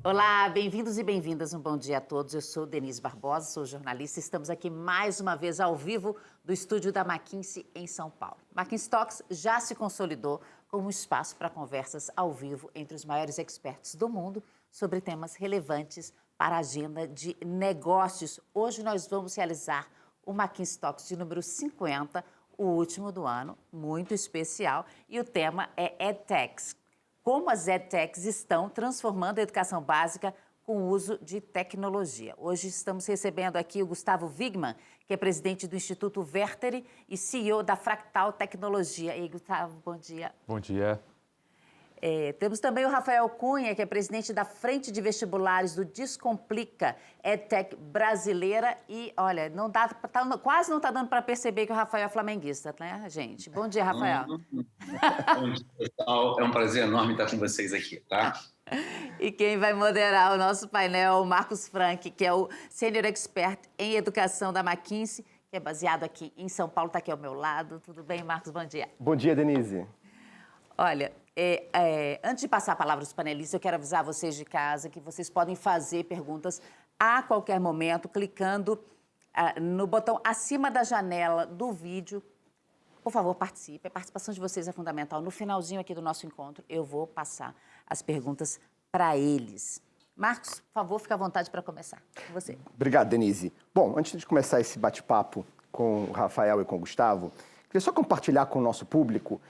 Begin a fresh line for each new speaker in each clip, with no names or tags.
Olá, bem-vindos e bem-vindas, um bom dia a todos. Eu sou Denise Barbosa, sou jornalista. Estamos aqui mais uma vez ao vivo do estúdio da McKinsey em São Paulo. McKinsey Talks já se consolidou como um espaço para conversas ao vivo entre os maiores expertos do mundo sobre temas relevantes para a agenda de negócios. Hoje nós vamos realizar o McKinsey Talks de número 50, o último do ano, muito especial, e o tema é EdTechs. Como as EdTechs estão transformando a educação básica com o uso de tecnologia. Hoje estamos recebendo aqui o Gustavo Wigman, que é presidente do Instituto Vertere e CEO da Fractal Tecnologia. E aí, Gustavo, bom dia.
Bom dia.
Temos também o Rafael Cunha, que é presidente da Frente de Vestibulares do Descomplica, EdTech brasileira. E, olha, quase não está dando para perceber que o Rafael é flamenguista, né, gente? Bom dia, Rafael.
Bom dia, pessoal. É um prazer enorme estar com vocês aqui, tá?
E quem vai moderar o nosso painel é o Marcos Franck, que é o Senior Expert em Educação da McKinsey, que é baseado aqui em São Paulo, está aqui ao meu lado. Tudo bem, Marcos? Bom dia.
Bom dia, Denise.
Olha, antes de passar a palavra aos panelistas, eu quero avisar vocês de casa que vocês podem fazer perguntas a qualquer momento, clicando no botão acima da janela do vídeo. Por favor, participe. A participação de vocês é fundamental. No finalzinho aqui do nosso encontro, eu vou passar as perguntas para eles. Marcos, por favor, fique à vontade para começar. Com você.
Obrigado, Denise. Bom, antes de começar esse bate-papo com o Rafael e com o Gustavo, queria só compartilhar com o nosso público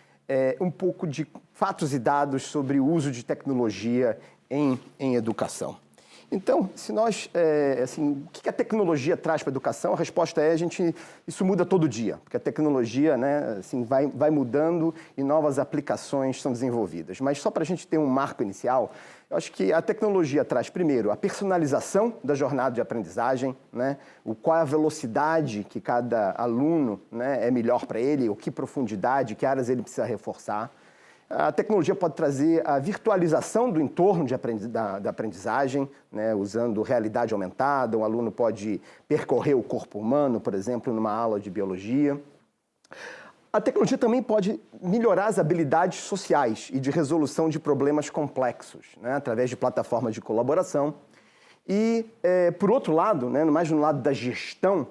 um pouco de fatos e dados sobre o uso de tecnologia em educação. Então, se nós, o que a tecnologia traz para a educação? A resposta é, isso muda todo dia, porque a tecnologia, vai mudando e novas aplicações são desenvolvidas. Mas só para a gente ter um marco inicial, eu acho que a tecnologia traz, primeiro, a personalização da jornada de aprendizagem, qual é a velocidade que cada aluno é melhor para ele, ou que profundidade, que áreas ele precisa reforçar. A tecnologia pode trazer a virtualização do entorno da aprendizagem, usando realidade aumentada. Um aluno pode percorrer o corpo humano, por exemplo, numa aula de biologia. A tecnologia também pode melhorar as habilidades sociais e de resolução de problemas complexos, através de plataformas de colaboração. E, por outro lado, mais no lado da gestão,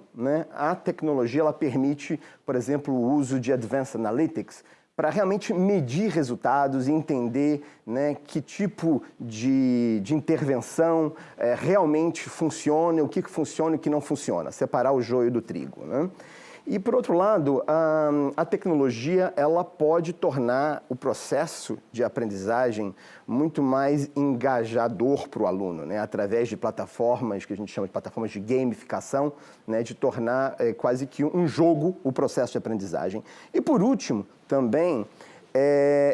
a tecnologia ela permite, por exemplo, o uso de Advanced Analytics, para realmente medir resultados e entender que tipo de intervenção realmente funciona, o que funciona e o que não funciona, separar o joio do trigo. E, por outro lado, a tecnologia ela pode tornar o processo de aprendizagem muito mais engajador para o aluno, através de plataformas que a gente chama de plataformas de gamificação, de tornar quase que um jogo o processo de aprendizagem. E, por último, também,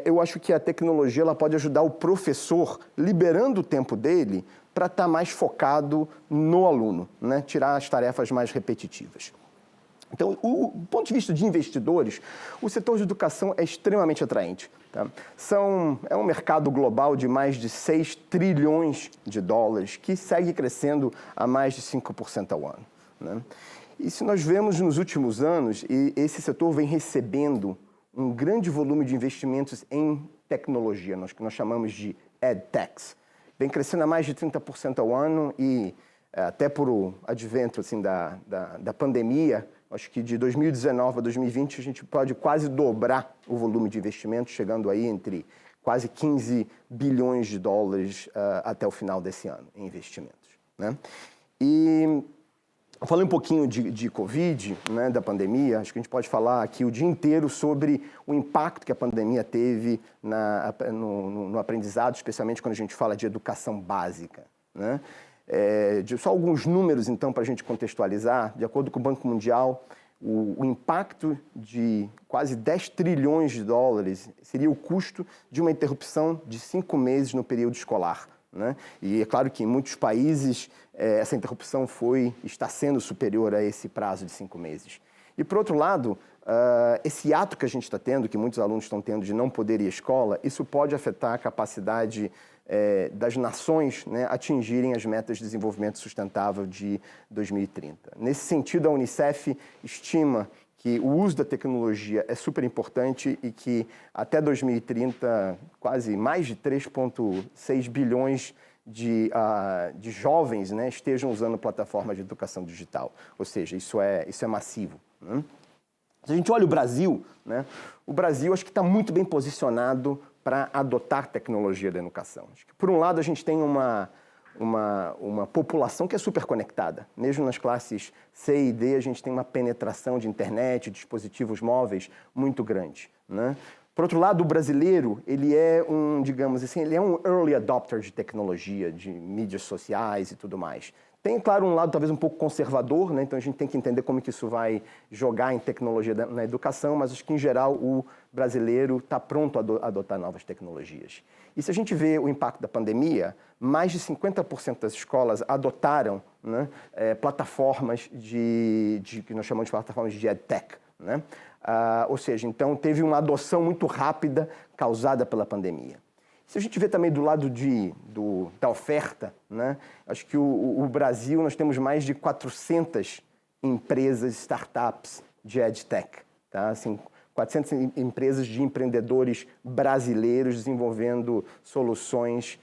eu acho que a tecnologia ela pode ajudar o professor, liberando o tempo dele, para estar mais focado no aluno, tirar as tarefas mais repetitivas. Então, do ponto de vista de investidores, o setor de educação é extremamente atraente. Tá? É um mercado global de mais de 6 trilhões de dólares, que segue crescendo a mais de 5% ao ano. E se nós vemos nos últimos anos, esse setor vem recebendo um grande volume de investimentos em tecnologia, que nós chamamos de EdTechs. Vem crescendo a mais de 30% ao ano e até por o advento da pandemia, acho que de 2019 a 2020 a gente pode quase dobrar o volume de investimentos, chegando aí entre quase 15 bilhões de dólares até o final desse ano em investimentos. E falando um pouquinho de Covid, da pandemia, acho que a gente pode falar aqui o dia inteiro sobre o impacto que a pandemia teve no aprendizado, especialmente quando a gente fala de educação básica. Só alguns números, então, para a gente contextualizar. De acordo com o Banco Mundial, o impacto de quase 10 trilhões de dólares seria o custo de uma interrupção de 5 meses no período escolar. E é claro que em muitos países essa interrupção está sendo superior a esse prazo de 5 meses. E, por outro lado, esse ato que a gente está tendo, que muitos alunos estão tendo de não poder ir à escola, isso pode afetar a capacidade das nações atingirem as metas de desenvolvimento sustentável de 2030. Nesse sentido, a Unicef estima que o uso da tecnologia é super importante e que até 2030, quase mais de 3,6 bilhões de jovens, né, estejam usando plataformas de educação digital. Ou seja, isso é massivo, né? Se a gente olha o Brasil, né, o Brasil acho que está muito bem posicionado para adotar tecnologia da educação. Acho que, por um lado, a gente tem uma população que é super conectada. Mesmo nas classes C e D, a gente tem uma penetração de internet, dispositivos móveis muito grande, né? Por outro lado, o brasileiro, ele é digamos assim, ele é um early adopter de tecnologia, de mídias sociais e tudo mais. Tem, claro, um lado talvez um pouco conservador, né? Então a gente tem que entender como que isso vai jogar em tecnologia na educação, mas acho que, em geral, o brasileiro está pronto a adotar novas tecnologias. E se a gente vê o impacto da pandemia, mais de 50% das escolas adotaram, né, plataformas que nós chamamos de plataformas de EdTech, né? Ou seja, então teve uma adoção muito rápida causada pela pandemia. Se a gente vê também do lado da oferta, né, acho que o Brasil, nós temos mais de 400 empresas, startups de EdTech, tá? Assim, 400 empresas de empreendedores brasileiros desenvolvendo soluções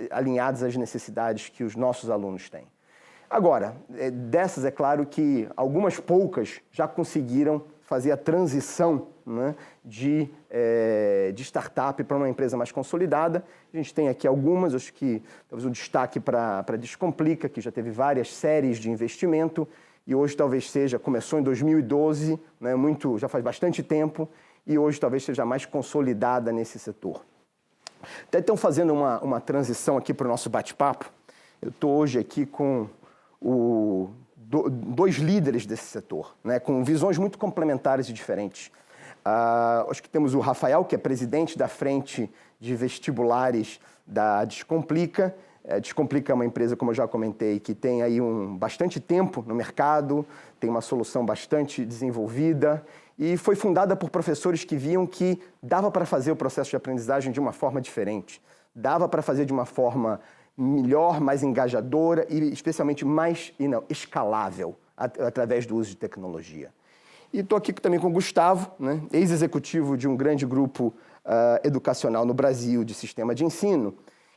alinhadas às necessidades que os nossos alunos têm. Agora, dessas, é claro que algumas poucas já conseguiram fazer a transição, né, de startup para uma empresa mais consolidada. A gente tem aqui algumas, acho que talvez um destaque para a Descomplica, que já teve várias séries de investimento e hoje talvez começou em 2012, né, já faz bastante tempo, e hoje talvez seja mais consolidada nesse setor. Até estão fazendo uma transição aqui para o nosso bate-papo. Eu estou hoje aqui com dois líderes desse setor, né, com visões muito complementares e diferentes. Acho que temos o Rafael, que é presidente da frente de vestibulares da Descomplica. Descomplica é uma empresa, como eu já comentei, que tem aí bastante tempo no mercado, tem uma solução bastante desenvolvida e foi fundada por professores que viam que dava para fazer o processo de aprendizagem de uma forma diferente, dava para fazer de uma forma melhor, mais engajadora e especialmente mais escalável através do uso de tecnologia. E estou aqui também com o Gustavo, né, ex-executivo de um grande grupo educacional no Brasil de sistema de ensino,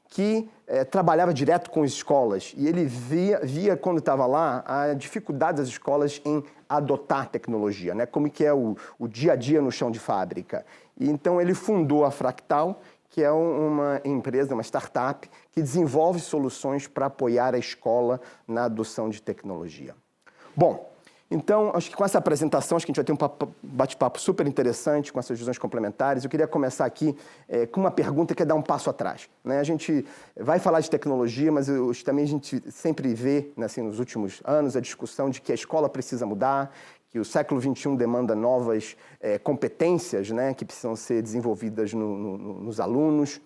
que trabalhava direto com as escolas e ele via quando estava lá a dificuldade das escolas em adotar tecnologia, né, como que é o dia a dia no chão de fábrica. E então ele fundou a Fractal, que é uma empresa, uma startup, que desenvolve soluções para apoiar a escola na adoção de tecnologia. Bom, então, acho que com essa apresentação, acho que a gente vai ter um bate-papo super interessante com essas visões complementares. Eu queria começar aqui com uma pergunta que é dar um passo atrás, né? A gente vai falar de tecnologia, mas também a gente sempre vê, né, assim, nos últimos anos, a discussão de que a escola precisa mudar, que o século XXI demanda novas competências, né, que precisam ser desenvolvidas nos alunos,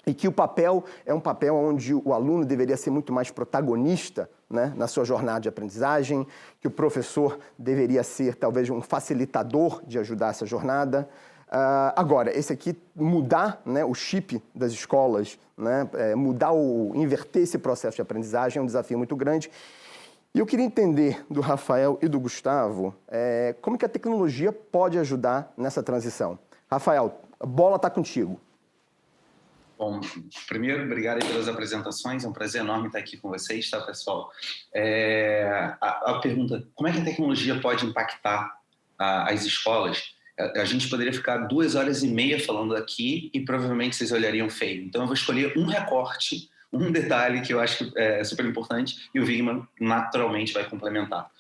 e que o papel é um papel onde o aluno deveria ser muito mais protagonista, né, na sua jornada de aprendizagem, que o professor deveria ser talvez um facilitador de ajudar essa jornada. Agora, esse aqui, mudar, né, o chip das escolas, né, inverter esse processo de aprendizagem é um desafio muito grande. E eu queria entender do Rafael e do Gustavo como que a tecnologia pode ajudar nessa transição. Rafael, a bola está contigo.
Bom, primeiro, obrigado aí pelas apresentações, é um prazer enorme estar aqui com vocês, tá, pessoal? A pergunta, como é que a tecnologia pode impactar as escolas? A gente poderia ficar 2h30 falando aqui e provavelmente vocês olhariam feio. Então eu vou escolher um recorte, um detalhe que eu acho que é super importante e o Wigman naturalmente vai complementar.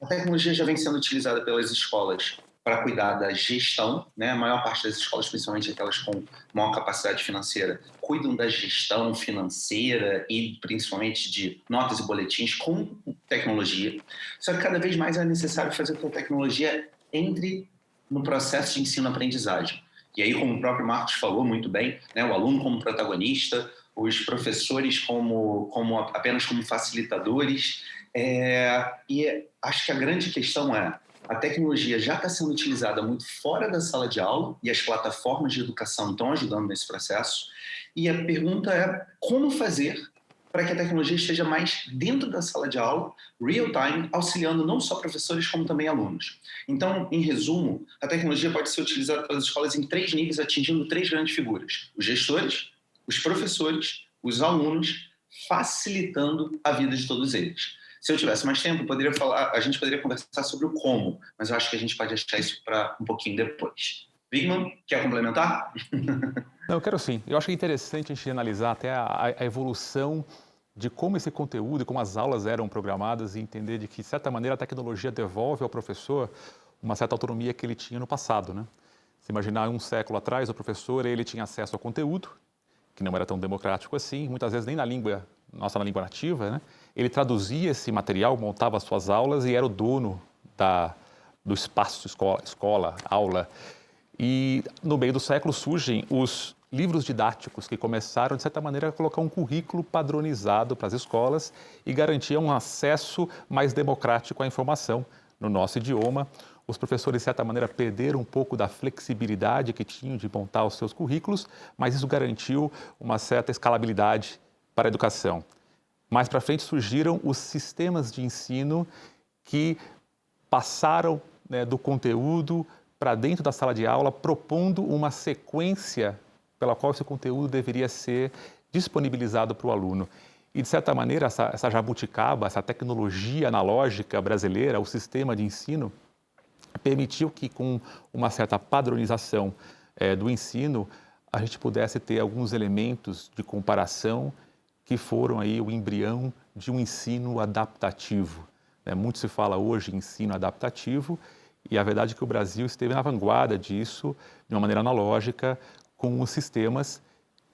A tecnologia já vem sendo utilizada pelas escolas para cuidar da gestão, né? A maior parte das escolas, principalmente aquelas com maior capacidade financeira, cuidam da gestão financeira e principalmente de notas e boletins com tecnologia. Só que cada vez mais é necessário fazer com que a tecnologia entre no processo de ensino-aprendizagem. E aí, como o próprio Marcos falou muito bem, né, o aluno como protagonista, os professores apenas como facilitadores. E acho que a grande questão a tecnologia já está sendo utilizada muito fora da sala de aula e as plataformas de educação estão ajudando nesse processo. E a pergunta é como fazer para que a tecnologia esteja mais dentro da sala de aula, real time, auxiliando não só professores como também alunos. Então, em resumo, a tecnologia pode ser utilizada pelas escolas em 3 níveis, atingindo 3 grandes figuras: os gestores, os professores, os alunos, facilitando a vida de todos eles. Se eu tivesse mais tempo, a gente poderia conversar sobre o como, mas eu acho que a gente pode deixar isso para um pouquinho depois. Wigman, quer complementar?
Não, eu quero sim. Eu acho que é interessante a gente analisar até a evolução de como esse conteúdo e como as aulas eram programadas e entender de que, de certa maneira, a tecnologia devolve ao professor uma certa autonomia que ele tinha no passado, né? Se imaginar um século atrás, o professor ele tinha acesso ao conteúdo, que não era tão democrático assim, muitas vezes nem na língua nativa, né? Ele traduzia esse material, montava as suas aulas e era o dono do espaço escola, aula. E no meio do século surgem os livros didáticos que começaram, de certa maneira, a colocar um currículo padronizado para as escolas e garantiam um acesso mais democrático à informação no nosso idioma. Os professores, de certa maneira, perderam um pouco da flexibilidade que tinham de montar os seus currículos, mas isso garantiu uma certa escalabilidade para a educação. Mais para frente surgiram os sistemas de ensino que passaram, né, do conteúdo para dentro da sala de aula, propondo uma sequência pela qual esse conteúdo deveria ser disponibilizado para o aluno. E, de certa maneira, essa jabuticaba, essa tecnologia analógica brasileira, o sistema de ensino, permitiu que, com uma certa padronização do ensino, a gente pudesse ter alguns elementos de comparação que foram aí o embrião de um ensino adaptativo. Muito se fala hoje em ensino adaptativo e a verdade é que o Brasil esteve na vanguarda disso de uma maneira analógica com os sistemas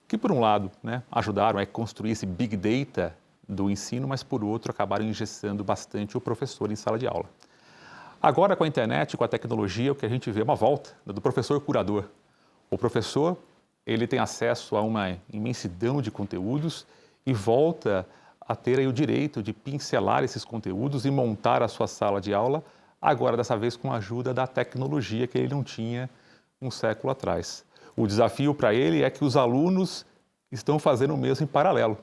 que, por um lado, né, ajudaram a construir esse big data do ensino, mas, por outro, acabaram engessando bastante o professor em sala de aula. Agora, com a internet, com a tecnologia, o que a gente vê é uma volta do professor curador. O professor, ele tem acesso a uma imensidão de conteúdos e volta a ter aí o direito de pincelar esses conteúdos e montar a sua sala de aula, agora dessa vez com a ajuda da tecnologia que ele não tinha um século atrás. O desafio para ele é que os alunos estão fazendo o mesmo em paralelo.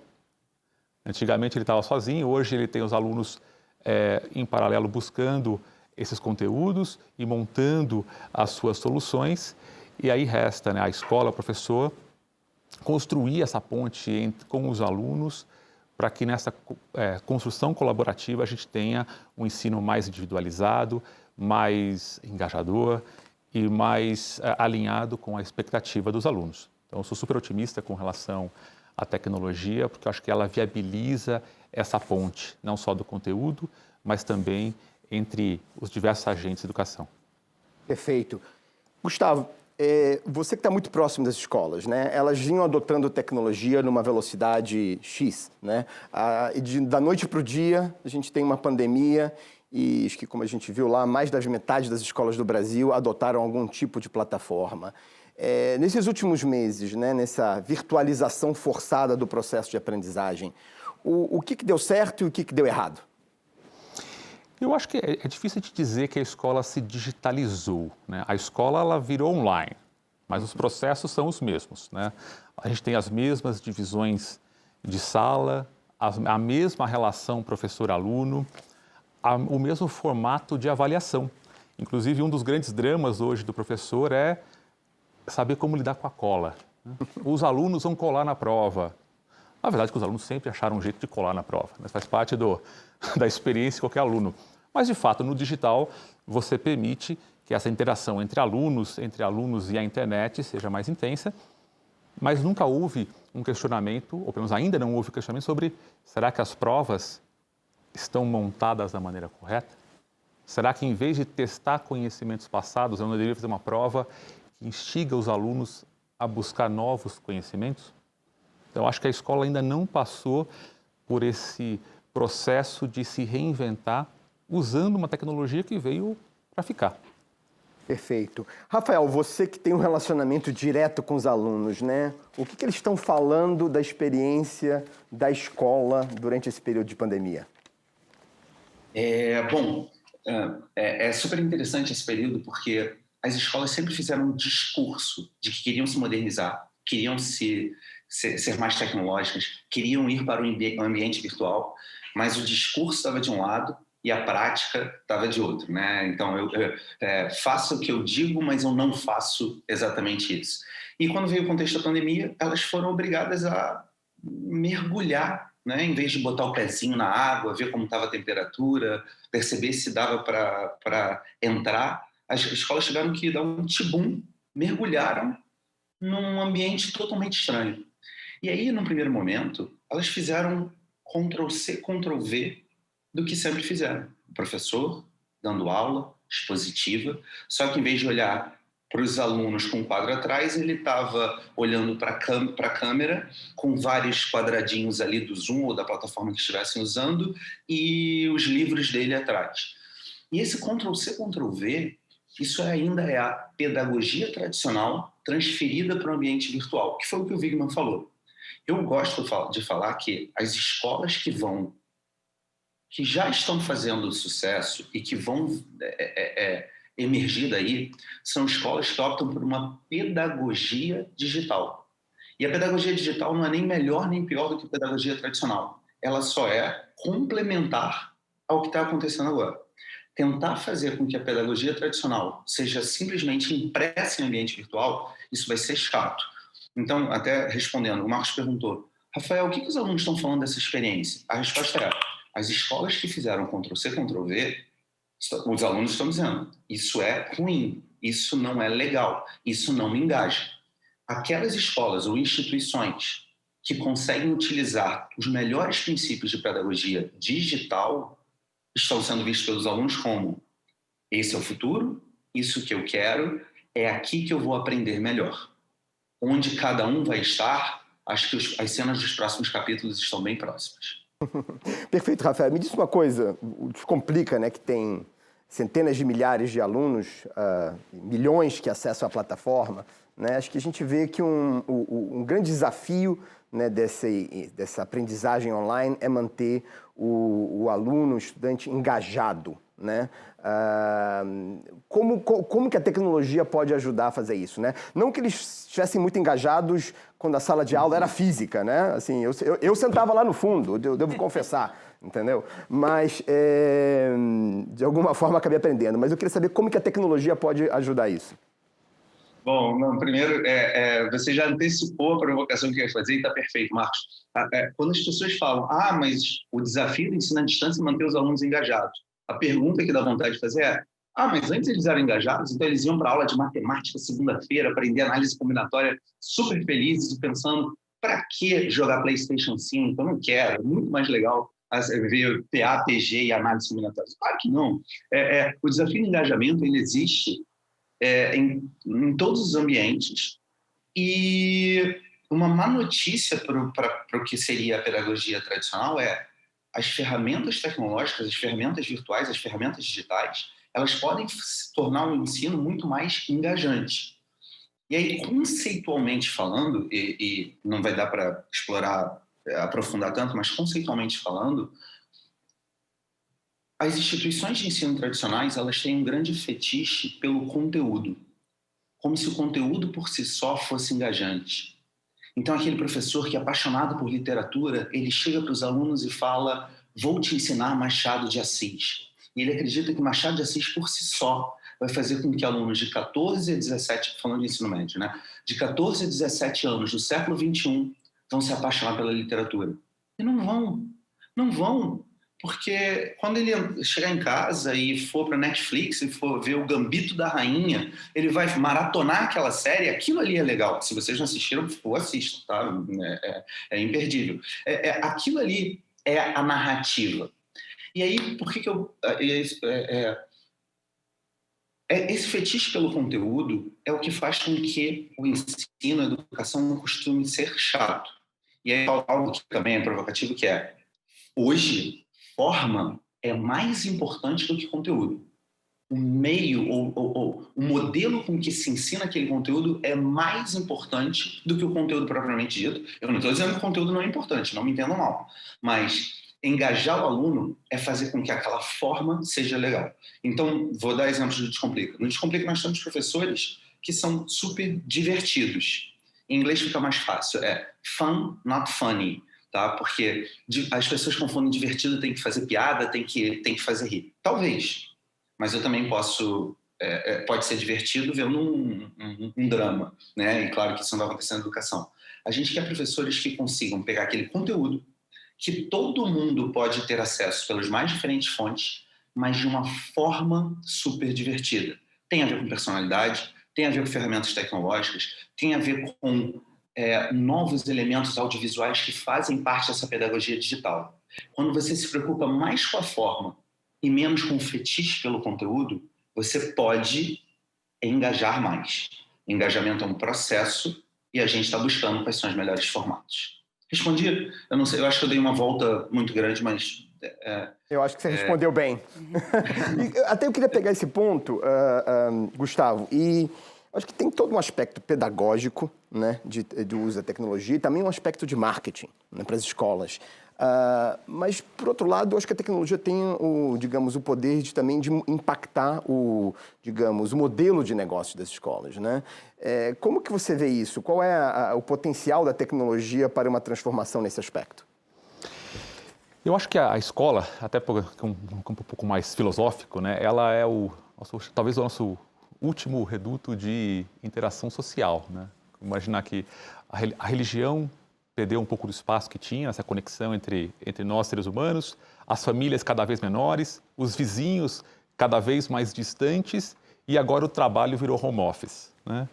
Antigamente ele estava sozinho, hoje ele tem os alunos em paralelo buscando esses conteúdos e montando as suas soluções. E aí resta, né, a escola, o professor, construir essa ponte com os alunos para que nessa construção colaborativa a gente tenha um ensino mais individualizado, mais engajador e mais alinhado com a expectativa dos alunos. Então, eu sou super otimista com relação à tecnologia, porque eu acho que ela viabiliza essa ponte, não só do conteúdo, mas também entre os diversos agentes de educação.
Perfeito. Gustavo, você que está muito próximo das escolas, né? Elas vinham adotando tecnologia numa velocidade X, né? Da noite para o dia, a gente tem uma pandemia e acho que, como a gente viu lá, mais da metade das escolas do Brasil adotaram algum tipo de plataforma. Nesses últimos meses, né, nessa virtualização forçada do processo de aprendizagem, o que deu certo e o que deu errado?
Eu acho que é difícil de dizer que a escola se digitalizou, né? A escola ela virou online, mas os processos são os mesmos, né? A gente tem as mesmas divisões de sala, a mesma relação professor-aluno, o mesmo formato de avaliação. Inclusive, um dos grandes dramas hoje do professor é saber como lidar com a cola, né? Os alunos vão colar na prova. Na verdade, que os alunos sempre acharam um jeito de colar na prova, mas faz parte da experiência de qualquer aluno. Mas, de fato, no digital, você permite que essa interação entre alunos e a internet seja mais intensa, mas nunca houve um questionamento, ou pelo menos ainda não houve um questionamento sobre será que as provas estão montadas da maneira correta? Será que, em vez de testar conhecimentos passados, eu não deveria fazer uma prova que instiga os alunos a buscar novos conhecimentos? Então, acho que a escola ainda não passou por esse processo de se reinventar usando uma tecnologia que veio para ficar.
Perfeito. Rafael, você que tem um relacionamento direto com os alunos, né? O que eles estão falando da experiência da escola durante esse período de pandemia?
É super interessante esse período porque as escolas sempre fizeram um discurso de que queriam se modernizar, queriam ser mais tecnológicas, queriam ir para o ambiente virtual, mas o discurso estava de um lado e a prática estava de outro, né? Então, eu faço o que eu digo, mas eu não faço exatamente isso. E quando veio o contexto da pandemia, elas foram obrigadas a mergulhar, né? Em vez de botar o pezinho na água, ver como estava a temperatura, perceber se dava para entrar, as escolas tiveram que dar um tibum, mergulharam num ambiente totalmente estranho. E aí, no primeiro momento, elas fizeram Ctrl+C, Ctrl+V do que sempre fizeram. O professor dando aula expositiva, só que em vez de olhar para os alunos com um quadro atrás, ele estava olhando para a câmera com vários quadradinhos ali do Zoom ou da plataforma que estivessem usando e os livros dele atrás. E esse Ctrl+C, Ctrl+V, isso ainda é a pedagogia tradicional transferida para o ambiente virtual, que foi o que o Wigman falou. Eu gosto de falar que as escolas que já estão fazendo sucesso e que vão emergir daí, são escolas que optam por uma pedagogia digital. E a pedagogia digital não é nem melhor nem pior do que a pedagogia tradicional. Ela só é complementar ao que está acontecendo agora. Tentar fazer com que a pedagogia tradicional seja simplesmente impressa em ambiente virtual, isso vai ser chato. Então, até respondendo, o Marcos perguntou, Rafael, o que os alunos estão falando dessa experiência? A resposta é, as escolas que fizeram Ctrl+C, Ctrl+V, os alunos estão dizendo, isso é ruim, isso não é legal, isso não me engaja. Aquelas escolas ou instituições que conseguem utilizar os melhores princípios de pedagogia digital estão sendo vistos pelos alunos como esse é o futuro, isso que eu quero, é aqui que eu vou aprender melhor. Onde cada um vai estar, acho que as cenas dos próximos capítulos estão bem próximas.
Perfeito, Rafael. Me diz uma coisa, o Descomplica, né, que tem centenas de milhares de alunos, milhões que acessam a plataforma, né, acho que a gente vê que um grande desafio, né, dessa aprendizagem online é manter o aluno, o estudante engajado, né? Como que a tecnologia pode ajudar a fazer isso, né? Não que eles estivessem muito engajados quando a sala de aula era física, né? Assim, eu sentava lá no fundo, eu devo confessar, entendeu? Mas, de alguma forma, acabei aprendendo. Mas eu queria saber como que a tecnologia pode ajudar isso.
Bom, não, primeiro, você já antecipou a provocação que eu ia fazer e está perfeito, Marcos. Quando as pessoas falam, mas o desafio do ensino à distância é manter os alunos engajados. A pergunta que dá vontade de fazer é, mas antes eles eram engajados, então eles iam para aula de matemática segunda-feira, aprender análise combinatória super felizes e pensando, para que jogar PlayStation 5? Eu não quero, é muito mais legal ver PA, PG e análise combinatória. Claro que não. O desafio do engajamento, ele existe em todos os ambientes e uma má notícia para o que seria a pedagogia tradicional é as ferramentas tecnológicas, as ferramentas virtuais, as ferramentas digitais, elas podem tornar o ensino muito mais engajante. E aí, conceitualmente falando, e não vai dar para explorar, aprofundar tanto, mas conceitualmente falando, as instituições de ensino tradicionais, elas têm um grande fetiche pelo conteúdo, como se o conteúdo por si só fosse engajante. Então, aquele professor que é apaixonado por literatura, ele chega para os alunos e fala, vou te ensinar Machado de Assis. E ele acredita que Machado de Assis, por si só, vai fazer com que alunos de 14 a 17, falando de ensino médio, né? De 14 a 17 anos do século XXI vão se apaixonar pela literatura. E não vão. Porque quando ele chegar em casa e for para Netflix e for ver o Gambito da Rainha, ele vai maratonar aquela série, aquilo ali é legal. Se vocês não assistiram, por favor, assistam, tá? É imperdível. Aquilo ali é a narrativa. E aí, por que eu... esse fetiche pelo conteúdo é o que faz com que o ensino, a educação não costume ser chato. E aí, algo que também é provocativo, que é, hoje, forma é mais importante do que conteúdo. O meio ou o modelo com que se ensina aquele conteúdo é mais importante do que o conteúdo propriamente dito. Eu não estou dizendo que o conteúdo não é importante, não me entendam mal. Mas engajar o aluno é fazer com que aquela forma seja legal. Então, vou dar exemplos do Descomplica. No Descomplica nós temos professores que são super divertidos. Em inglês fica mais fácil, fun, not funny. tá? Porque as pessoas confundem divertido, tem que fazer piada, tem que fazer rir. Talvez, mas eu também pode ser divertido vendo um drama, né? E claro que isso não vai acontecer na educação. A gente quer professores que consigam pegar aquele conteúdo que todo mundo pode ter acesso pelas mais diferentes fontes, mas de uma forma super divertida. Tem a ver com personalidade, tem a ver com ferramentas tecnológicas, tem a ver com novos elementos audiovisuais que fazem parte dessa pedagogia digital. Quando você se preocupa mais com a forma e menos com o fetiche pelo conteúdo, você pode engajar mais. Engajamento é um processo e a gente está buscando quais são os melhores formatos. Respondi? Eu não sei, eu acho que eu dei uma volta muito grande, mas...
Eu acho que você respondeu bem. Até eu queria pegar esse ponto, Gustavo, e acho que tem todo um aspecto pedagógico, né, do uso da tecnologia e também um aspecto de marketing, né, para as escolas. Mas, por outro lado, eu acho que a tecnologia tem o poder também de impactar o modelo de negócio das escolas, né? Como que você vê isso? Qual é o potencial da tecnologia para uma transformação nesse aspecto?
Eu acho que a escola, até um pouco mais filosófico, né, ela é talvez o nosso último reduto de interação social, né? Imaginar que a religião perdeu um pouco do espaço que tinha, essa conexão entre nós, seres humanos, as famílias cada vez menores, os vizinhos cada vez mais distantes e agora o trabalho virou home office, né?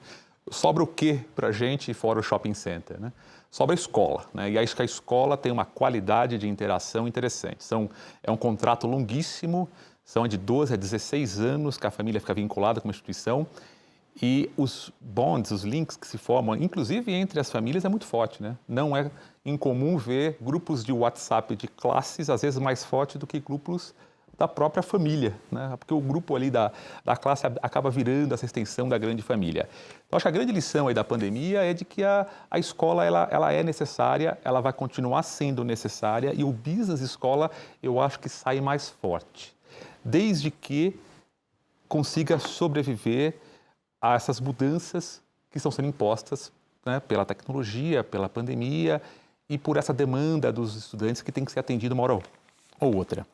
Sobra o quê para a gente fora o shopping center, né? Sobra a escola, né? E acho que a escola tem uma qualidade de interação interessante. É um contrato longuíssimo, são de 12 a 16 anos que a família fica vinculada com uma instituição e os bonds, os links que se formam, inclusive entre as famílias, é muito forte, né? Não é incomum ver grupos de WhatsApp de classes, às vezes mais fortes do que grupos da própria família, né? Porque o grupo ali da classe acaba virando essa extensão da grande família. Então, acho que a grande lição aí da pandemia é de que a escola ela é necessária, ela vai continuar sendo necessária e o business escola eu acho que sai mais forte, desde que consiga sobreviver a essas mudanças que estão sendo impostas, né, pela tecnologia, pela pandemia e por essa demanda dos estudantes que tem que ser atendida uma hora ou outra.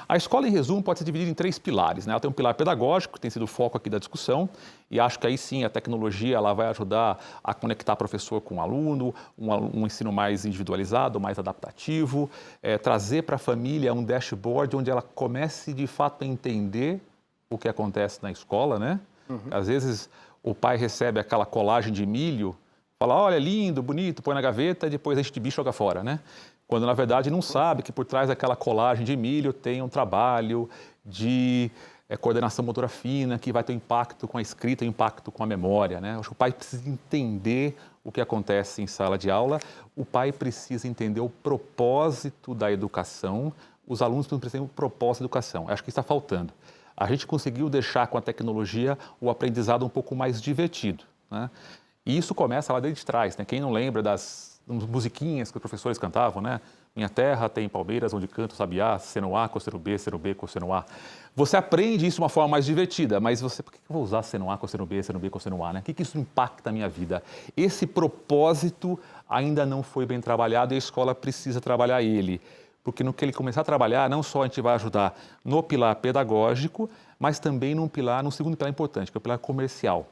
A escola, em resumo, pode ser dividida em 3 pilares, né? Ela tem um pilar pedagógico, que tem sido o foco aqui da discussão, e acho que aí sim a tecnologia ela vai ajudar a conectar professor com aluno, um ensino mais individualizado, mais adaptativo, trazer para a família um dashboard onde ela comece de fato a entender o que acontece na escola, né? Às vezes o pai recebe aquela colagem de milho, fala, olha, lindo, bonito, põe na gaveta e depois enche de bicho e joga fora, né? Quando na verdade não sabe que por trás daquela colagem de milho tem um trabalho de coordenação motora fina que vai ter um impacto com a escrita, um impacto com a memória, né? Acho que o pai precisa entender o que acontece em sala de aula, o pai precisa entender o propósito da educação, os alunos precisam entender o propósito da educação. Acho que isso está faltando. A gente conseguiu deixar com a tecnologia o aprendizado um pouco mais divertido, né? E isso começa lá desde trás, né? Quem não lembra das musiquinhas que os professores cantavam, né? Minha terra tem palmeiras onde canta o sabiá, seno A, cosseno B, cosseno A. Você aprende isso de uma forma mais divertida, mas por que eu vou usar seno A, cosseno B, cosseno A, né? O que isso impacta a minha vida? Esse propósito ainda não foi bem trabalhado e a escola precisa trabalhar ele. Porque no que ele começar a trabalhar, não só a gente vai ajudar no pilar pedagógico, mas também num segundo pilar importante, que é o pilar comercial.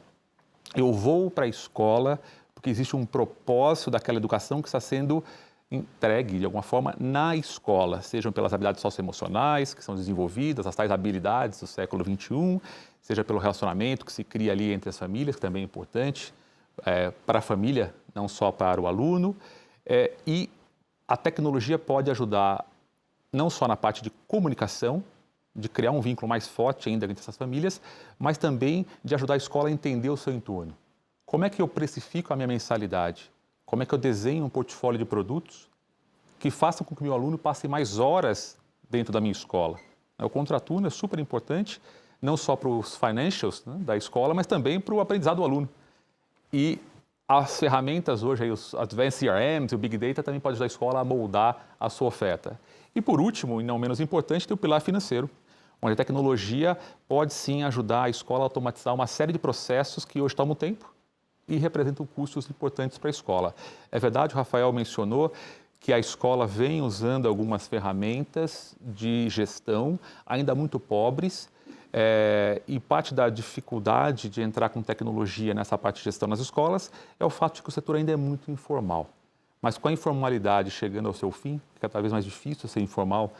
Eu vou para a escola porque existe um propósito daquela educação que está sendo entregue, de alguma forma, na escola, sejam pelas habilidades socioemocionais que são desenvolvidas, as tais habilidades do século XXI, seja pelo relacionamento que se cria ali entre as famílias, que também é importante, para a família, não só para o aluno, e a tecnologia pode ajudar não só na parte de comunicação, de criar um vínculo mais forte ainda entre essas famílias, mas também de ajudar a escola a entender o seu entorno. Como é que eu precifico a minha mensalidade? Como é que eu desenho um portfólio de produtos que façam com que o meu aluno passe mais horas dentro da minha escola? O contraturno é super importante, não só para os financials, né, da escola, mas também para o aprendizado do aluno. E as ferramentas hoje, aí, os Advanced CRMs e o Big Data também podem ajudar a escola a moldar a sua oferta. E por último, e não menos importante, tem o pilar financeiro, onde a tecnologia pode sim ajudar a escola a automatizar uma série de processos que hoje tomam tempo e representam custos importantes para a escola. É verdade, o Rafael mencionou que a escola vem usando algumas ferramentas de gestão, ainda muito pobres, e parte da dificuldade de entrar com tecnologia nessa parte de gestão nas escolas é o fato de que o setor ainda é muito informal. Mas com a informalidade chegando ao seu fim, que é cada vez mais difícil ser informal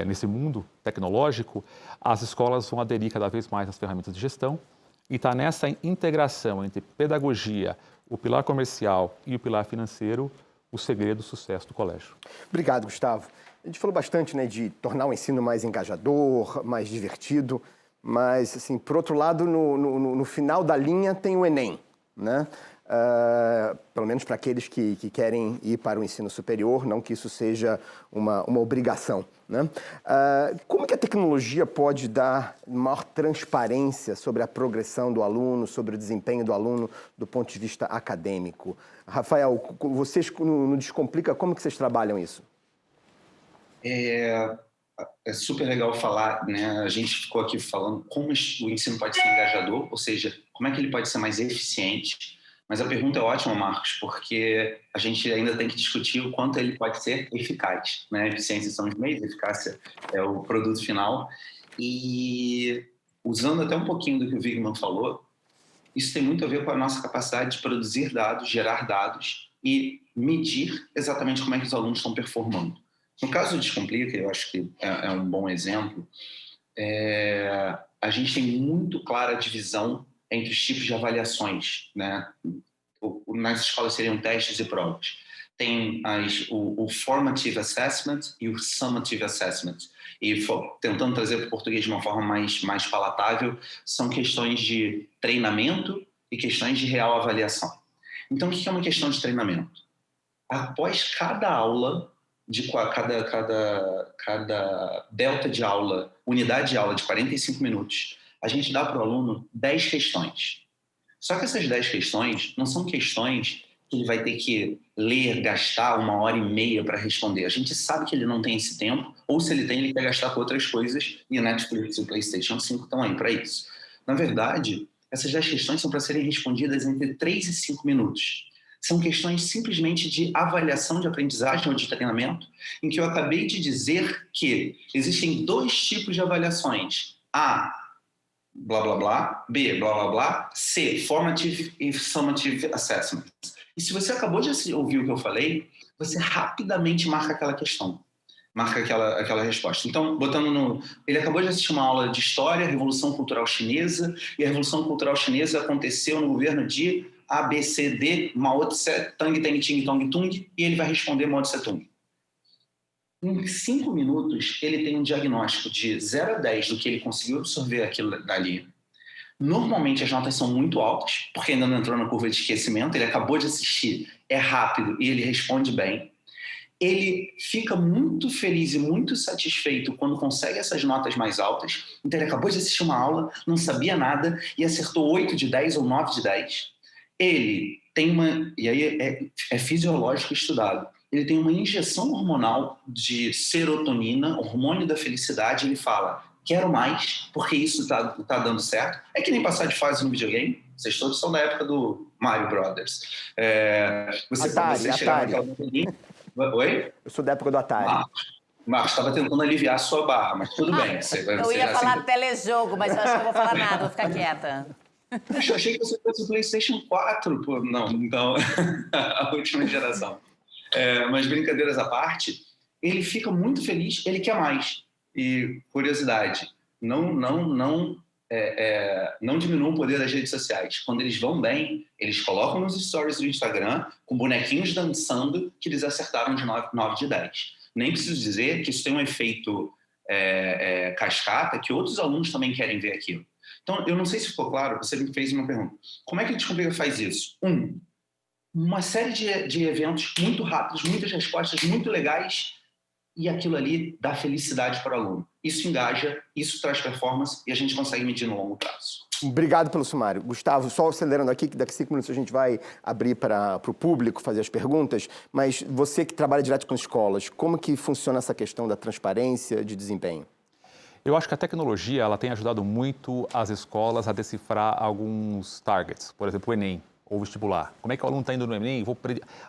nesse mundo tecnológico, as escolas vão aderir cada vez mais às ferramentas de gestão e está nessa integração entre pedagogia, o pilar comercial e o pilar financeiro, o segredo do sucesso do colégio.
Obrigado, Gustavo. A gente falou bastante, né, de tornar o ensino mais engajador, mais divertido, mas, assim, por outro lado, no final da linha tem o Enem, né? Pelo menos para aqueles que querem ir para o ensino superior, não que isso seja uma obrigação, né? Como que a tecnologia pode dar maior transparência sobre a progressão do aluno, sobre o desempenho do aluno do ponto de vista acadêmico? Rafael, vocês no Descomplica, como que vocês trabalham isso?
É super legal falar, né? A gente ficou aqui falando como o ensino pode ser engajador, ou seja, como é que ele pode ser mais eficiente. Mas a pergunta é ótima, Marcos, porque a gente ainda tem que discutir o quanto ele pode ser eficaz, né? Eficiência são os meios, eficácia é o produto final. E usando até um pouquinho do que o Wigman falou, isso tem muito a ver com a nossa capacidade de produzir dados, gerar dados e medir exatamente como é que os alunos estão performando. No caso do Descomplica, eu acho que é um bom exemplo, a gente tem muito clara a divisão entre os tipos de avaliações, né? Nas escolas seriam testes e provas. Tem o Formative Assessment e o Summative Assessment. E tentando trazer para o português de uma forma mais palatável, são questões de treinamento e questões de real avaliação. Então, o que é uma questão de treinamento? Após cada aula, cada delta de aula, unidade de aula de 45 minutos, a gente dá para o aluno 10 questões. Só que essas 10 questões não são questões que ele vai ter que ler, gastar 1h30 para responder. A gente sabe que ele não tem esse tempo, ou se ele tem, ele quer gastar com outras coisas, e a Netflix e o PlayStation 5 estão aí para isso. Na verdade, essas 10 questões são para serem respondidas entre 3 e 5 minutos. São questões simplesmente de avaliação de aprendizagem ou de treinamento, em que eu acabei de dizer que existem 2 tipos de avaliações. A, blá, blá, blá, B, blá, blá, blá, C, Formative e Summative Assessment. E se você acabou de ouvir o que eu falei, você rapidamente marca aquela questão, marca aquela resposta. Então, ele acabou de assistir uma aula de História, Revolução Cultural Chinesa, e a Revolução Cultural Chinesa aconteceu no governo de A, B, C, D, Mao Tse, Tang, Teng, Ting, Tong, Tung, e ele vai responder Mao Tse Tung. Em 5 minutos, ele tem um diagnóstico de 0 a 10 do que ele conseguiu absorver aquilo dali. Normalmente as notas são muito altas, porque ainda não entrou na curva de esquecimento, ele acabou de assistir, é rápido e ele responde bem. Ele fica muito feliz e muito satisfeito quando consegue essas notas mais altas. Então ele acabou de assistir uma aula, não sabia nada e acertou 8 de 10 ou 9 de 10. Ele tem e aí é fisiológico estudado, ele tem uma injeção hormonal de serotonina, hormônio da felicidade, ele fala, quero mais, porque isso tá dando certo. É que nem passar de fase no videogame, vocês todos são da época do Mario Brothers.
Atari.
Oi?
Eu sou da época do Atari.
Marcos, estava tentando aliviar a sua barra, mas tudo bem.
Eu ia falar telejogo, mas eu acho que eu vou falar nada, vou ficar quieta.
Poxa, eu achei que você fosse o PlayStation 4. Pô, não, então, a última geração. Mas brincadeiras à parte, ele fica muito feliz, ele quer mais. E, curiosidade, não diminuam o poder das redes sociais. Quando eles vão bem, eles colocam nos stories do Instagram com bonequinhos dançando que eles acertaram de 9 de 10. Nem preciso dizer que isso tem um efeito cascata, que outros alunos também querem ver aquilo. Então, eu não sei se ficou claro, você me fez uma pergunta. Como é que o Descomplica faz isso? Uma série de eventos muito rápidos, muitas respostas muito legais, e aquilo ali dá felicidade para o aluno. Isso engaja, isso traz performance e a gente consegue medir no longo prazo.
Obrigado pelo sumário. Gustavo, só acelerando aqui, que daqui a 5 minutos a gente vai abrir para o público fazer as perguntas, mas você que trabalha direto com escolas, como que funciona essa questão da transparência de desempenho?
Eu acho que a tecnologia ela tem ajudado muito as escolas a decifrar alguns targets, por exemplo, o Enem. ou vestibular? Como é que o aluno está indo no Enem?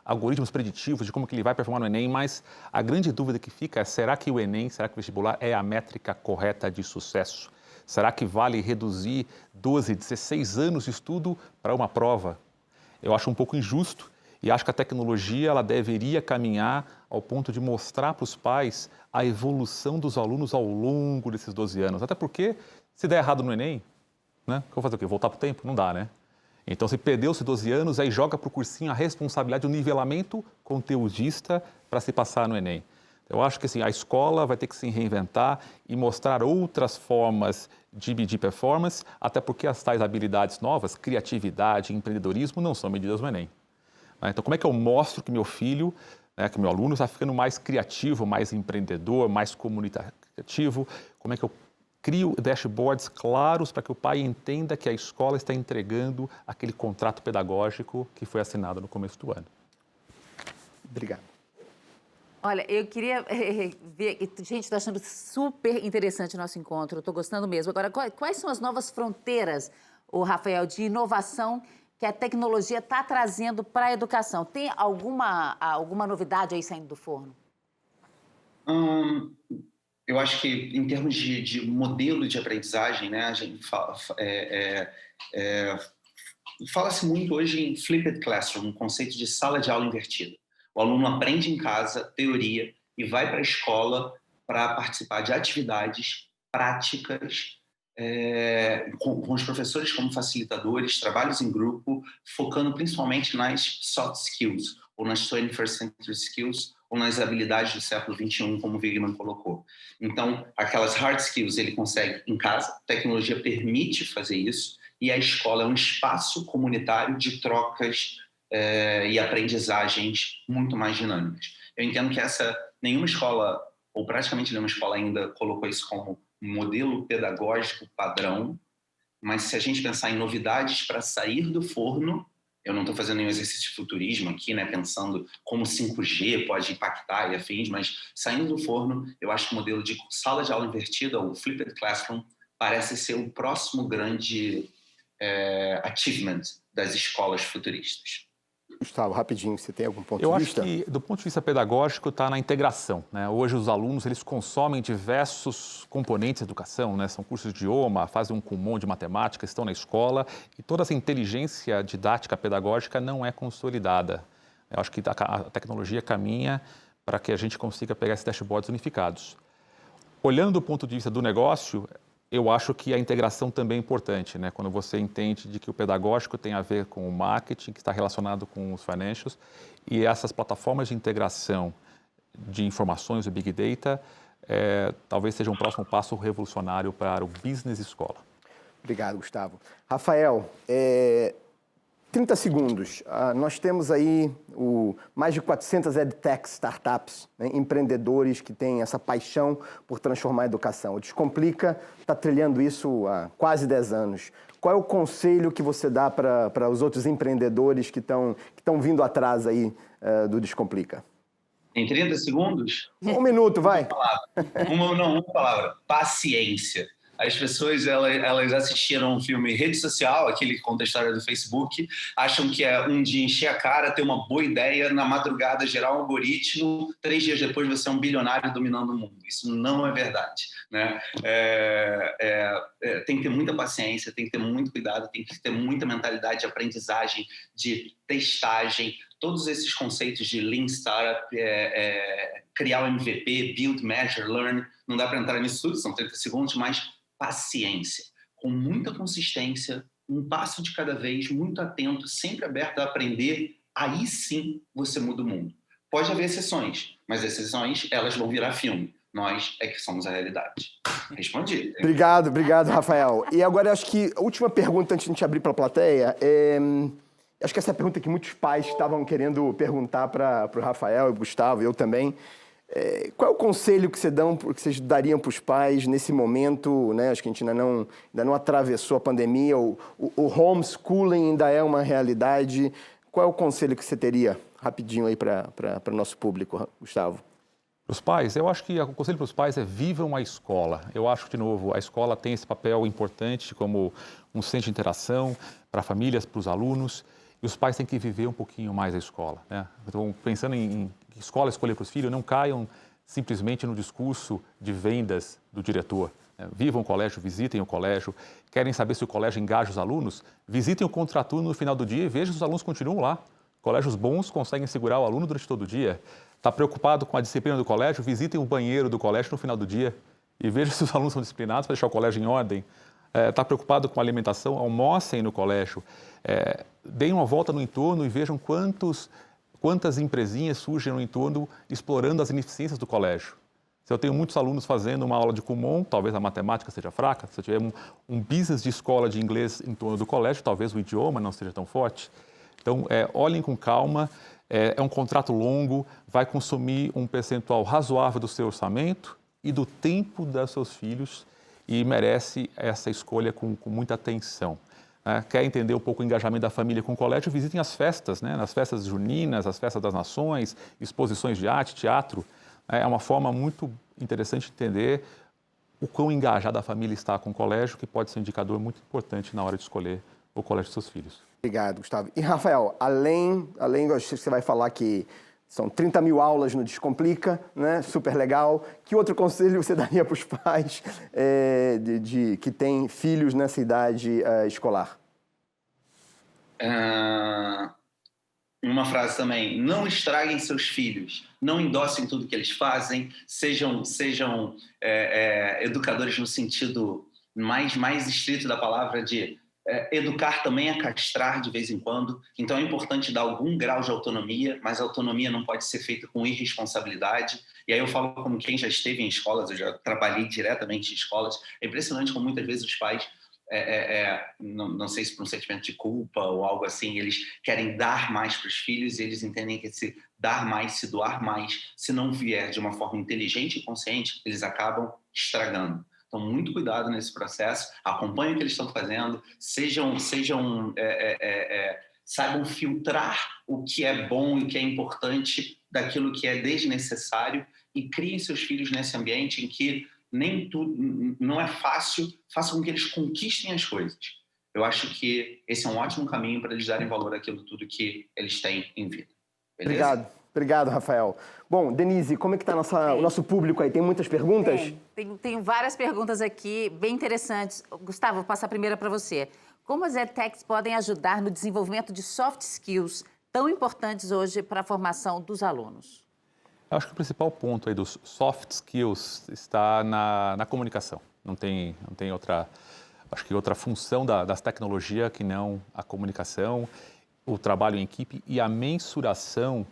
Algoritmos preditivos de como que ele vai performar no Enem, mas a grande dúvida que fica é, será que o Enem, será que o vestibular é a métrica correta de sucesso? Será que vale reduzir 12, 16 anos de estudo para uma prova? Eu acho um pouco injusto e acho que a tecnologia ela deveria caminhar ao ponto de mostrar para os pais a evolução dos alunos ao longo desses 12 anos. Até porque, se der errado no Enem, né, eu vou fazer o quê? Voltar para o tempo? Não dá, né? Então, se perdeu-se 12 anos, aí joga para o cursinho a responsabilidade, o nivelamento conteudista para se passar no Enem. Eu acho que assim, a escola vai ter que se reinventar e mostrar outras formas de medir performance, até porque as tais habilidades novas, criatividade, empreendedorismo, não são medidas no Enem. Então, como é que eu mostro que meu filho, que meu aluno está ficando mais criativo, mais empreendedor, mais comunicativo? Como é que eu crio dashboards claros para que o pai entenda que a escola está entregando aquele contrato pedagógico que foi assinado no começo do ano?
Obrigado.
Olha, eu queria ver... Gente, estou achando super interessante o nosso encontro, estou gostando mesmo. Agora, quais são as novas fronteiras, Rafael, de inovação que a tecnologia está trazendo para a educação? Tem alguma novidade aí saindo do forno?
Eu acho que, em termos de modelo de aprendizagem, né, a gente fala-se muito hoje em flipped classroom, um conceito de sala de aula invertida. O aluno aprende em casa, teoria, e vai para a escola para participar de atividades práticas, com os professores como facilitadores, trabalhos em grupo, focando principalmente nas soft skills, ou nas 21st century skills, ou nas habilidades do século XXI, como o Wigman colocou. Então, aquelas hard skills ele consegue em casa, a tecnologia permite fazer isso, e a escola é um espaço comunitário de trocas e aprendizagens muito mais dinâmicas. Eu entendo que nenhuma escola, ou praticamente nenhuma escola ainda colocou isso como modelo pedagógico padrão, mas se a gente pensar em novidades para sair do forno, eu não estou fazendo nenhum exercício de futurismo aqui, né, pensando como 5G pode impactar e afins, mas saindo do forno, eu acho que o modelo de sala de aula invertida, ou flipped classroom, parece ser o próximo grande achievement das escolas futuristas.
Gustavo, rapidinho, você tem algum ponto
de
vista?
Eu acho que, do ponto de vista pedagógico, está na integração, né? Hoje, os alunos eles consomem diversos componentes da educação, né? São cursos de idioma, fazem um Kumon de matemática, estão na escola, e toda essa inteligência didática pedagógica não é consolidada. Eu acho que a tecnologia caminha para que a gente consiga pegar esses dashboards unificados. Olhando do ponto de vista do negócio, eu acho que a integração também é importante, né? Quando você entende de que o pedagógico tem a ver com o marketing, que está relacionado com os financials, e essas plataformas de integração de informações, o Big Data, talvez seja um próximo passo revolucionário para o business escola.
Obrigado, Gustavo. Rafael, 30 segundos. Nós temos aí mais de 400 edtech startups, né, empreendedores que têm essa paixão por transformar a educação. O Descomplica está trilhando isso há quase 10 anos. Qual é o conselho que você dá para os outros empreendedores que estão vindo atrás aí do Descomplica?
Em 30 segundos?
1 minuto, vai.
Uma palavra. Paciência. As pessoas, elas assistiram um filme Rede Social, aquele que conta a história do Facebook, acham que é um dia encher a cara, ter uma boa ideia, na madrugada gerar um algoritmo, 3 dias depois você é um bilionário dominando o mundo. Isso não é verdade, né? Tem que ter muita paciência, tem que ter muito cuidado, tem que ter muita mentalidade de aprendizagem, de testagem, todos esses conceitos de Lean Startup, criar o MVP, Build, Measure, Learn, não dá para entrar nisso tudo, são 30 segundos, mas paciência, com muita consistência, um passo de cada vez, muito atento, sempre aberto a aprender, aí sim você muda o mundo. Pode haver exceções, mas as exceções, elas vão virar filme. Nós é que somos a realidade. Respondi.
Obrigado, Rafael. E agora, acho que a última pergunta, antes de a gente abrir para a plateia, acho que essa é a pergunta que muitos pais estavam querendo perguntar para o Rafael e o Gustavo, eu também. Qual é o conselho que vocês dariam para os pais nesse momento, né? Acho que a gente ainda não atravessou a pandemia, o homeschooling ainda é uma realidade. Qual é o conselho que você teria, rapidinho, aí para o nosso público, Gustavo?
Para os pais, eu acho que o conselho para os pais é vivam a escola. Eu acho que, de novo, a escola tem esse papel importante como um centro de interação para famílias, para os alunos. e os pais têm que viver um pouquinho mais a escola, né? Então, pensando em que escola escolher para os filhos, não caiam simplesmente no discurso de vendas do diretor. Né? Vivam o colégio, visitem o colégio, querem saber se o colégio engaja os alunos, visitem o contraturno no final do dia e vejam se os alunos continuam lá. Colégios bons conseguem segurar o aluno durante todo o dia. Está preocupado com a disciplina do colégio? Visitem o banheiro do colégio no final do dia e vejam se os alunos são disciplinados para deixar o colégio em ordem. Está preocupado com a alimentação? Almocem no colégio. Deem uma volta no entorno e vejam quantas empresinhas surgem no entorno explorando as ineficiências do colégio. Se eu tenho muitos alunos fazendo uma aula de Kumon, talvez a matemática seja fraca. Se eu tiver um business de escola de inglês em torno do colégio, talvez o idioma não seja tão forte. Então, olhem com calma, é um contrato longo, vai consumir um percentual razoável do seu orçamento e do tempo dos seus filhos e merece essa escolha com muita atenção. Quer entender um pouco o engajamento da família com o colégio? Visitem as festas, né? As festas juninas, as festas das nações, exposições de arte, teatro. É uma forma muito interessante de entender o quão engajada a família está com o colégio, que pode ser um indicador muito importante na hora de escolher o colégio dos seus filhos.
Obrigado, Gustavo. E, Rafael, além você vai falar que são 30 mil aulas no Descomplica, né? Super legal. Que outro conselho você daria para os pais que têm filhos nessa idade escolar?
Uma frase também: não estraguem seus filhos, não endossem tudo que eles fazem, sejam educadores no sentido mais estrito da palavra de educar também é castrar de vez em quando. Então é importante dar algum grau de autonomia, mas a autonomia não pode ser feita com irresponsabilidade. E aí eu falo como quem já esteve em escolas, eu já trabalhei diretamente em escolas. É impressionante como muitas vezes os pais, não sei se por um sentimento de culpa ou algo assim, eles querem dar mais para os filhos e eles entendem que se dar mais, se doar mais, se não vier de uma forma inteligente e consciente, eles acabam estragando. Então, muito cuidado nesse processo, acompanhem o que eles estão fazendo, saibam filtrar o que é bom e o que é importante daquilo que é desnecessário e criem seus filhos nesse ambiente em que nem tudo, não é fácil, façam com que eles conquistem as coisas. Eu acho que esse é um ótimo caminho para eles darem valor àquilo tudo que eles têm em vida. Beleza?
Obrigado, Rafael. Bom, Denise, como é que está o nosso público aí? Tem muitas perguntas?
Tem várias perguntas aqui, bem interessantes. Gustavo, vou passar a primeira para você. Como as EdTechs podem ajudar no desenvolvimento de soft skills tão importantes hoje para a formação dos alunos?
Eu acho que o principal ponto aí dos soft skills está na comunicação. Não tem outra função das tecnologias que não a comunicação, o trabalho em equipe e a mensuração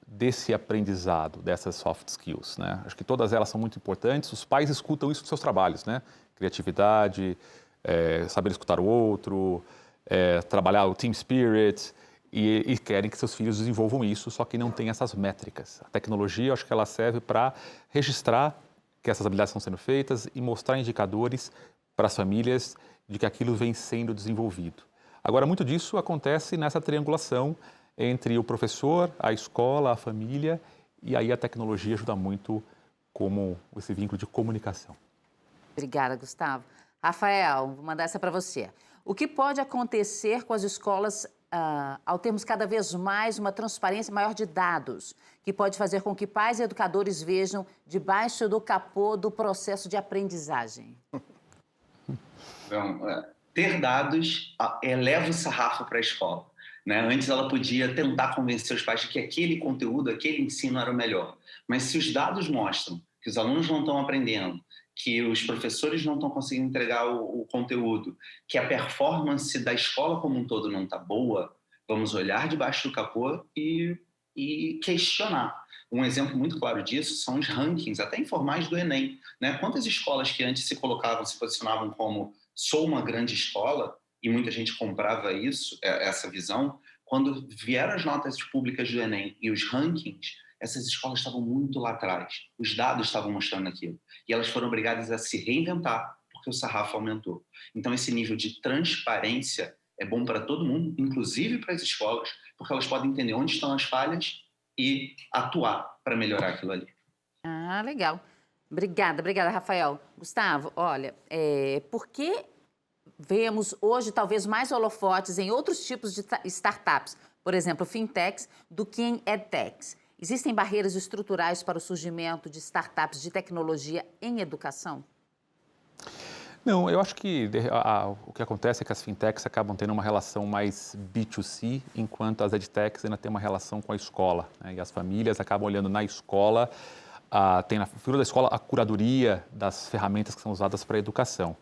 desse aprendizado, dessas soft skills, né? Acho que todas elas são muito importantes. Os pais escutam isso nos seus trabalhos, né? Criatividade, saber escutar o outro, trabalhar o team spirit e querem que seus filhos desenvolvam isso, só que não tem essas métricas. A tecnologia, acho que ela serve para registrar que essas habilidades estão sendo feitas e mostrar indicadores para as famílias de que aquilo vem sendo desenvolvido. Agora, muito disso acontece nessa triangulação entre o professor, a escola, a família, e aí a tecnologia ajuda muito como esse vínculo de comunicação.
Obrigada, Gustavo. Rafael, vou mandar essa para você. O que pode acontecer com as escolas ao termos cada vez mais uma transparência maior de dados, que pode fazer com que pais e educadores vejam debaixo do capô do processo de aprendizagem?
Então, ter dados eleva o sarrafo para a escola. Né? Antes ela podia tentar convencer os pais de que aquele conteúdo, aquele ensino era o melhor. Mas se os dados mostram que os alunos não estão aprendendo, que os professores não estão conseguindo entregar o conteúdo, que a performance da escola como um todo não está boa, vamos olhar debaixo do capô e questionar. Um exemplo muito claro disso são os rankings, até informais do Enem. Né? Quantas escolas que antes se posicionavam como sou uma grande escola, e muita gente comprava essa visão, quando vieram as notas públicas do Enem e os rankings, essas escolas estavam muito lá atrás. Os dados estavam mostrando aquilo. E elas foram obrigadas a se reinventar, porque o sarrafo aumentou. Então, esse nível de transparência é bom para todo mundo, inclusive para as escolas, porque elas podem entender onde estão as falhas e atuar para melhorar aquilo ali.
Ah, legal. Obrigada, Rafael. Gustavo, olha, por que vemos hoje talvez mais holofotes em outros tipos de startups, por exemplo, fintechs, do que em edtechs. Existem barreiras estruturais para o surgimento de startups de tecnologia em educação?
Não, eu acho que o que acontece é que as fintechs acabam tendo uma relação mais B2C, enquanto as edtechs ainda têm uma relação com a escola, né? E as famílias acabam olhando na escola, tem na figura da escola a curadoria das ferramentas que são usadas para a educação.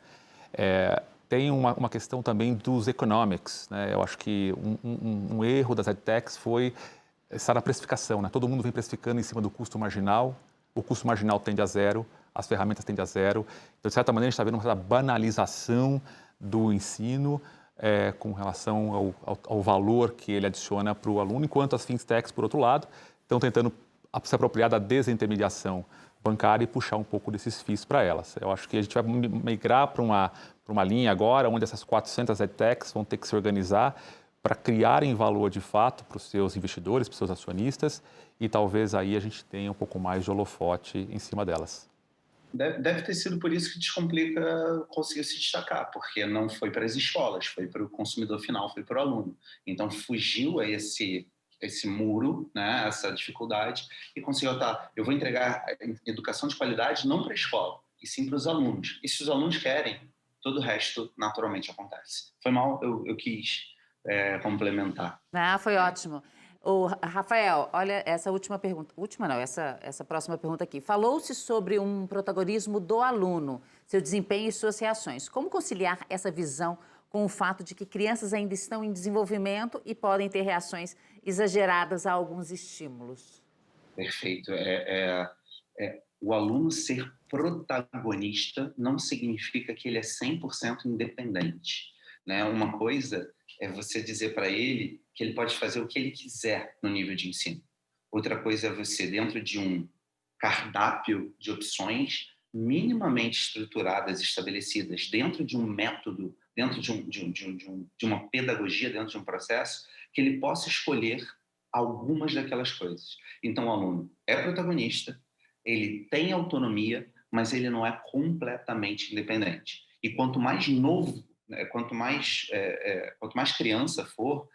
Tem uma questão também dos economics, né? Eu acho que um erro das edtechs foi estar na precificação, né? Todo mundo vem precificando em cima do custo marginal, o custo marginal tende a zero, as ferramentas tendem a zero. Então, de certa maneira, a gente está vendo uma certa banalização do ensino com relação ao valor que ele adiciona para o aluno, enquanto as fintechs, por outro lado, estão tentando se apropriar da desintermediação bancária e puxar um pouco desses FIIs para elas. Eu acho que a gente vai migrar para uma linha agora, onde essas 400 edtechs vão ter que se organizar para criarem valor de fato para os seus investidores, para os seus acionistas, e talvez aí a gente tenha um pouco mais de holofote em cima delas.
Deve ter sido por isso que Descomplica conseguiu se destacar, porque não foi para as escolas, foi para o consumidor final, foi para o aluno. Então, fugiu a esse muro, né, essa dificuldade, e conseguiu, eu vou entregar educação de qualidade não para a escola, e sim para os alunos. E se os alunos querem, todo o resto naturalmente acontece. Foi mal, eu quis complementar.
Foi ótimo. Rafael, olha essa última pergunta. Última não, essa próxima pergunta aqui. Falou-se sobre um protagonismo do aluno, seu desempenho e suas reações. Como conciliar essa visão com o fato de que crianças ainda estão em desenvolvimento e podem ter reações exageradas a alguns estímulos?
Perfeito. O aluno ser protagonista não significa que ele é 100% independente, né? Uma coisa é você dizer para ele que ele pode fazer o que ele quiser no nível de ensino. Outra coisa é você, dentro de um cardápio de opções minimamente estruturadas, estabelecidas, dentro de um método, dentro de uma pedagogia, dentro de um processo, que ele possa escolher algumas daquelas coisas. Então, o aluno é protagonista, ele tem autonomia, mas ele não é completamente independente. E quanto mais novo, quanto mais criança for,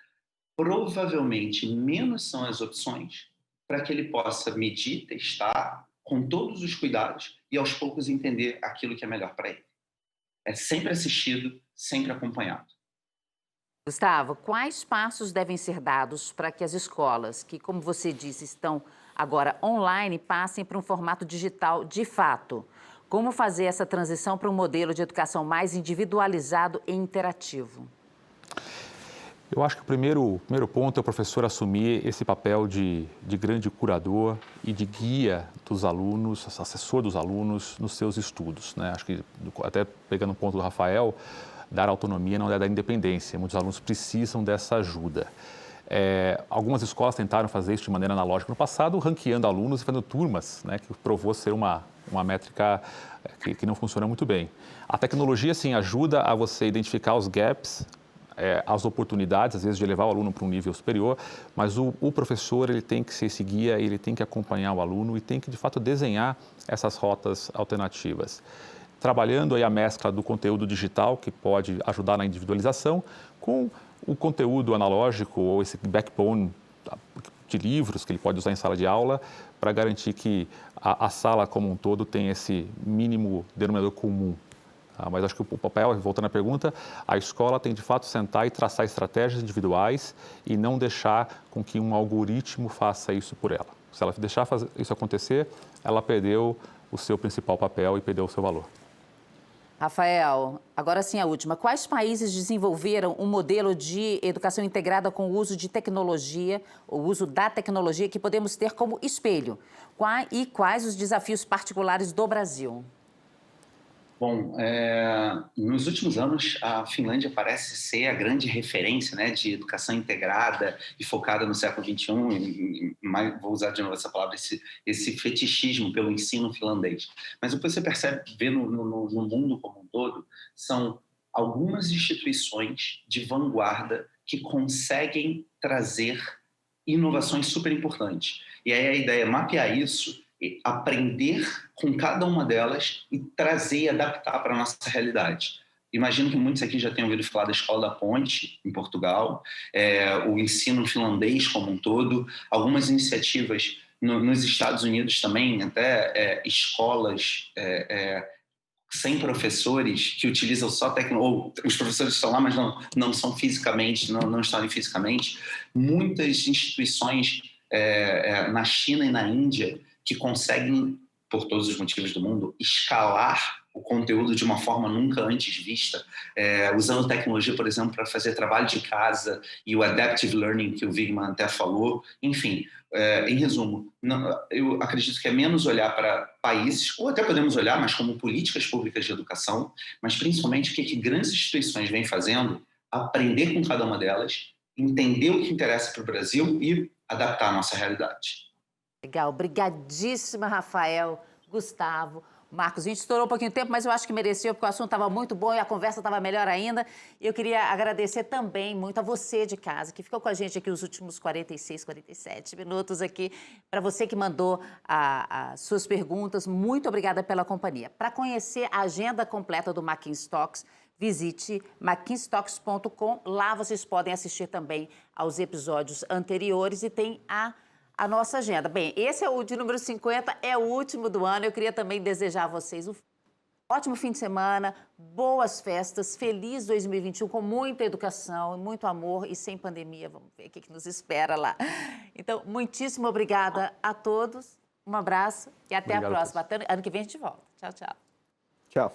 provavelmente menos são as opções para que ele possa medir, testar, com todos os cuidados e aos poucos entender aquilo que é melhor para ele. É sempre assistido, sempre acompanhado.
Gustavo, quais passos devem ser dados para que as escolas, que, como você disse, estão agora online, passem para um formato digital de fato? Como fazer essa transição para um modelo de educação mais individualizado e interativo?
Eu acho que o primeiro ponto é o professor assumir esse papel de grande curador e de guia dos alunos, assessor dos alunos nos seus estudos, né? Acho que, até pegando o ponto do Rafael, dar autonomia não é dar independência. Muitos alunos precisam dessa ajuda. Algumas escolas tentaram fazer isso de maneira analógica no passado, ranqueando alunos e fazendo turmas, né, que provou ser uma métrica que não funciona muito bem. A tecnologia, sim, ajuda a você identificar os gaps, as oportunidades, às vezes, de levar o aluno para um nível superior, mas o professor ele tem que ser esse guia, ele tem que acompanhar o aluno e tem que, de fato, desenhar essas rotas alternativas. Trabalhando aí a mescla do conteúdo digital, que pode ajudar na individualização, com o conteúdo analógico ou esse backbone de livros que ele pode usar em sala de aula para garantir que a sala como um todo tem esse mínimo denominador comum. Mas acho que o papel, voltando à pergunta, a escola tem de fato sentar e traçar estratégias individuais e não deixar com que um algoritmo faça isso por ela. Se ela deixar isso acontecer, ela perdeu o seu principal papel e perdeu o seu valor.
Rafael, agora sim a última. Quais países desenvolveram um modelo de educação integrada com o uso de tecnologia, o uso da tecnologia que podemos ter como espelho? E quais os desafios particulares do Brasil?
Bom, nos últimos anos, a Finlândia parece ser a grande referência, né, de educação integrada e focada no século XXI, vou usar de novo essa palavra, esse fetichismo pelo ensino finlandês. Mas o que você percebe, vê no mundo como um todo, são algumas instituições de vanguarda que conseguem trazer inovações super importantes. E aí a ideia é mapear isso, aprender com cada uma delas e trazer e adaptar para a nossa realidade. imagino que muitos aqui já tenham ouvido falar da Escola da Ponte, em Portugal, o ensino finlandês como um todo, algumas iniciativas nos Estados Unidos também, até escolas sem professores que utilizam só tecnologia, ou os professores estão lá, mas não são fisicamente, não estão ali fisicamente. Muitas instituições na China e na Índia que conseguem, por todos os motivos do mundo, escalar o conteúdo de uma forma nunca antes vista, usando tecnologia, por exemplo, para fazer trabalho de casa e o adaptive learning que o Wigman até falou. Enfim, em resumo, eu acredito que é menos olhar para países, ou até podemos olhar, mas como políticas públicas de educação, mas principalmente o que grandes instituições vêm fazendo, aprender com cada uma delas, entender o que interessa para o Brasil e adaptar a nossa realidade.
Legal, obrigadíssima, Rafael, Gustavo, Marcos. A gente estourou um pouquinho de tempo, mas eu acho que mereceu, porque o assunto estava muito bom e a conversa estava melhor ainda. E eu queria agradecer também muito a você de casa, que ficou com a gente aqui os últimos 46, 47 minutos aqui. Para você que mandou as suas perguntas, muito obrigada pela companhia. Para conhecer a agenda completa do McKinsey Talks, visite mckinseytalks.com. Lá vocês podem assistir também aos episódios anteriores e tem a nossa agenda. Bem, esse é o de número 50, é o último do ano. Eu queria também desejar a vocês um ótimo fim de semana, boas festas, feliz 2021, com muita educação, muito amor e sem pandemia. Vamos ver o que nos espera lá. Então, muitíssimo obrigada a todos, um abraço e até a próxima. Ano que vem a gente volta. Tchau, tchau.
Tchau.